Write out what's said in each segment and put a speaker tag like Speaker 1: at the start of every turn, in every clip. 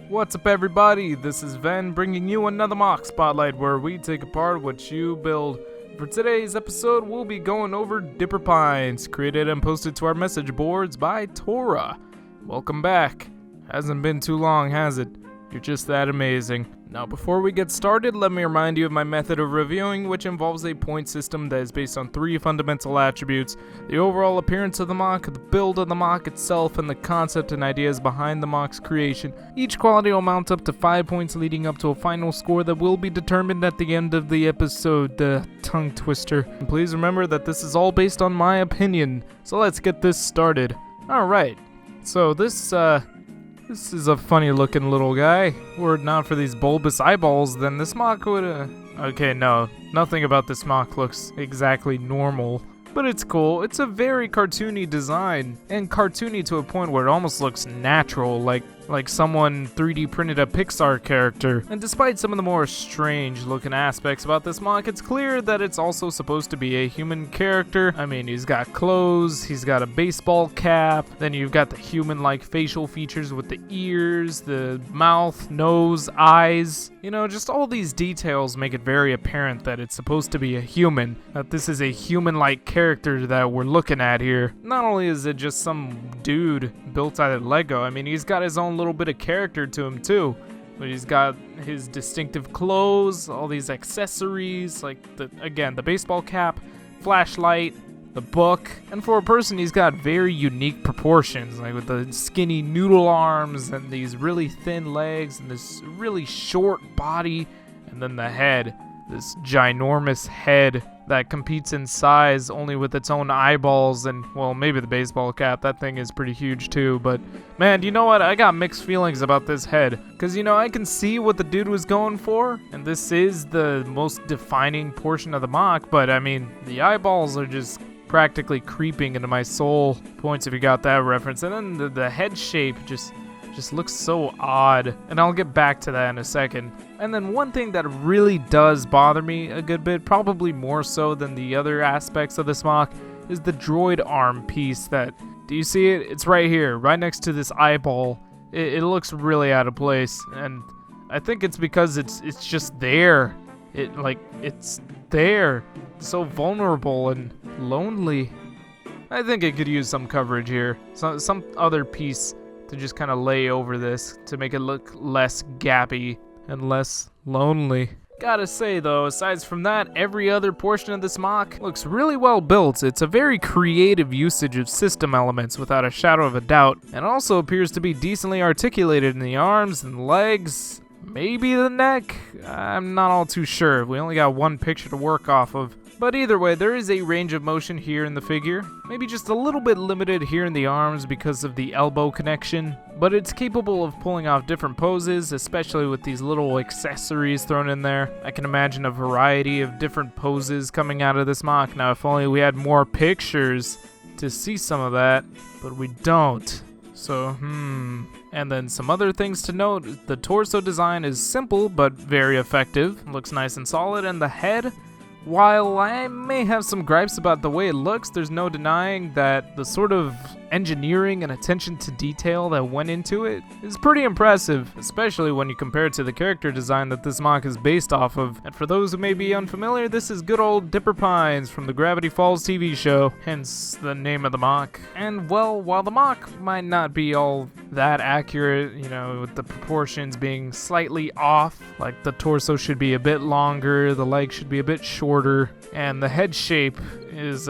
Speaker 1: What's up, everybody? This is Ven bringing you another MOC Spotlight where we take apart what you build. For today's episode, we'll be going over Dipper Pines, created and posted to our message boards by Tora. Welcome back. Hasn't been too long, has it? You're just that amazing. Now, before we get started, let me remind you of my method of reviewing, which involves a point system that is based on 3 fundamental attributes: the overall appearance of the MOC, the build of the MOC itself, and the concept and ideas behind the MOC's creation. Each quality will mount up to 5 points, leading up to a final score that will be determined at the end of the episode. Tongue twister. And please remember that this is all based on my opinion, so let's get this started. Alright, so this is a funny looking little guy. Were it not for these bulbous eyeballs, then this MOC would Okay, no. Nothing about this MOC looks exactly normal. But it's cool. It's a very cartoony design. And cartoony to a point where it almost looks natural, like someone 3D printed a Pixar character. And despite some of the more strange looking aspects about this MOC, it's clear that it's also supposed to be a human character. I mean, he's got clothes, he's got a baseball cap, then you've got the human-like facial features with the ears, the mouth, nose, eyes. You know, just all these details make it very apparent that it's supposed to be a human, that this is a human-like character that we're looking at here. Not only is it just some dude built out of Lego, I mean, he's got his own little bit of character to him too. But he's got his distinctive clothes, all these accessories, like the baseball cap, flashlight, the book, and for a person he's got very unique proportions, like with the skinny noodle arms and these really thin legs and this really short body, and then the head, this ginormous head that competes in size only with its own eyeballs and, well, maybe the baseball cap. That thing is pretty huge too, but man, you know what? I got mixed feelings about this head, because, you know, I can see what the dude was going for, and this is the most defining portion of the MOC, but I mean, the eyeballs are just practically creeping into my soul. Points if you got that reference. And then the head shape just looks so odd, and I'll get back to that in a second. And then one thing that really does bother me a good bit, probably more so than the other aspects of this MOC, is the droid arm piece. Do you see it? It's right here, right next to this eyeball. It looks really out of place, and I think it's because it's just there. It's there. It's so vulnerable and lonely. I think it could use some coverage here. Some other piece to just kind of lay over this to make it look less gappy and less lonely. Gotta say though, aside from that, every other portion of this MOC looks really well built. It's a very creative usage of system elements without a shadow of a doubt, and also appears to be decently articulated in the arms and legs, maybe the neck. I'm not all too sure. We only got one picture to work off of. But either way, there is a range of motion here in the figure, maybe just a little bit limited here in the arms because of the elbow connection, but it's capable of pulling off different poses, especially with these little accessories thrown in there. I can imagine a variety of different poses coming out of this MOC. Now, if only we had more pictures to see some of that, but we don't. So, And then some other things to note: the torso design is simple but very effective, looks nice and solid, and the head, while I may have some gripes about the way it looks, there's no denying that the sort of engineering and attention to detail that went into it is pretty impressive, especially when you compare it to the character design that this MOC is based off of. And for those who may be unfamiliar, this is good old Dipper Pines from the Gravity Falls TV show, hence the name of the MOC. And well, while the MOC might not be all that accurate, you know, with the proportions being slightly off, like the torso should be a bit longer, the legs should be a bit shorter, and the head shape is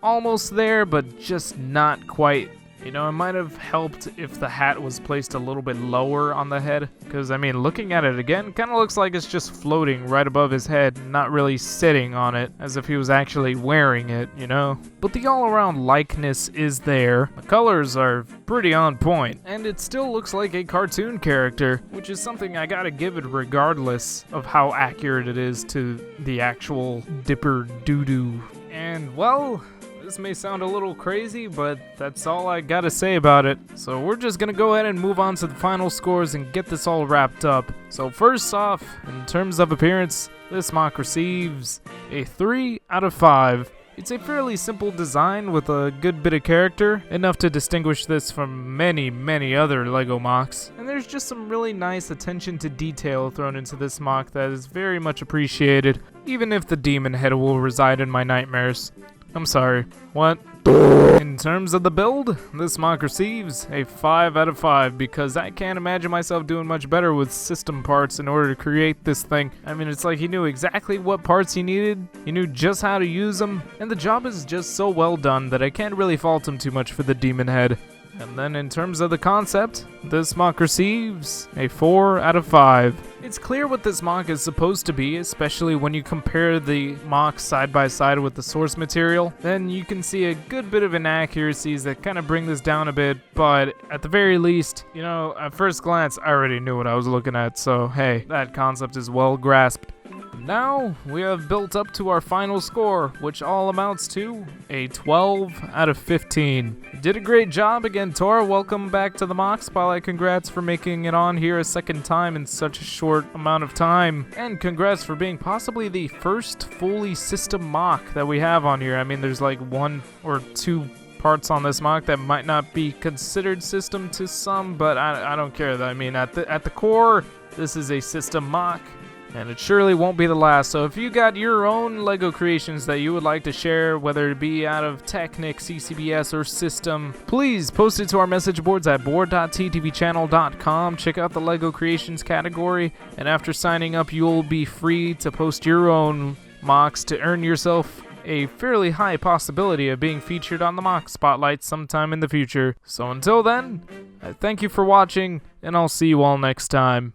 Speaker 1: almost there, but just not quite. You know, it might have helped if the hat was placed a little bit lower on the head, because, I mean, looking at it again, kind of looks like it's just floating right above his head, not really sitting on it, as if he was actually wearing it, you know? But the all-around likeness is there, the colors are pretty on point, and it still looks like a cartoon character, which is something I gotta give it regardless of how accurate it is to the actual Dipper doo-doo. And, well, this may sound a little crazy, but that's all I gotta say about it. So we're just gonna go ahead and move on to the final scores and get this all wrapped up. So first off, in terms of appearance, this MOC receives a 3 out of 5. It's a fairly simple design with a good bit of character, enough to distinguish this from many other LEGO MOCs. And there's just some really nice attention to detail thrown into this MOC that is very much appreciated, even if the demon head will reside in my nightmares. I'm sorry, what? In terms of the build, this MOC receives a 5 out of 5 because I can't imagine myself doing much better with system parts in order to create this thing. I mean, it's like he knew exactly what parts he needed, he knew just how to use them, and the job is just so well done that I can't really fault him too much for the demon head. And then in terms of the concept, this MOC receives a 4 out of 5. It's clear what this MOC is supposed to be, especially when you compare the MOC side by side with the source material. Then you can see a good bit of inaccuracies that kind of bring this down a bit, but at the very least, you know, at first glance, I already knew what I was looking at, so hey, that concept is well grasped. Now, we have built up to our final score, which all amounts to a 12 out of 15. You did a great job again, Tora. Welcome back to the MOC Spotlight. Congrats for making it on here a second time in such a short amount of time. And congrats for being possibly the first fully system MOC that we have on here. I mean, there's like 1 or 2 parts on this MOC that might not be considered system to some, but I don't care. I mean, at the core, this is a system MOC. And it surely won't be the last, so if you got your own LEGO creations that you would like to share, whether it be out of Technic, CCBS, or System, please post it to our message boards at board.ttvchannel.com. Check out the LEGO Creations category, and after signing up, you'll be free to post your own MOCs to earn yourself a fairly high possibility of being featured on the MOC Spotlight sometime in the future. So until then, I thank you for watching, and I'll see you all next time.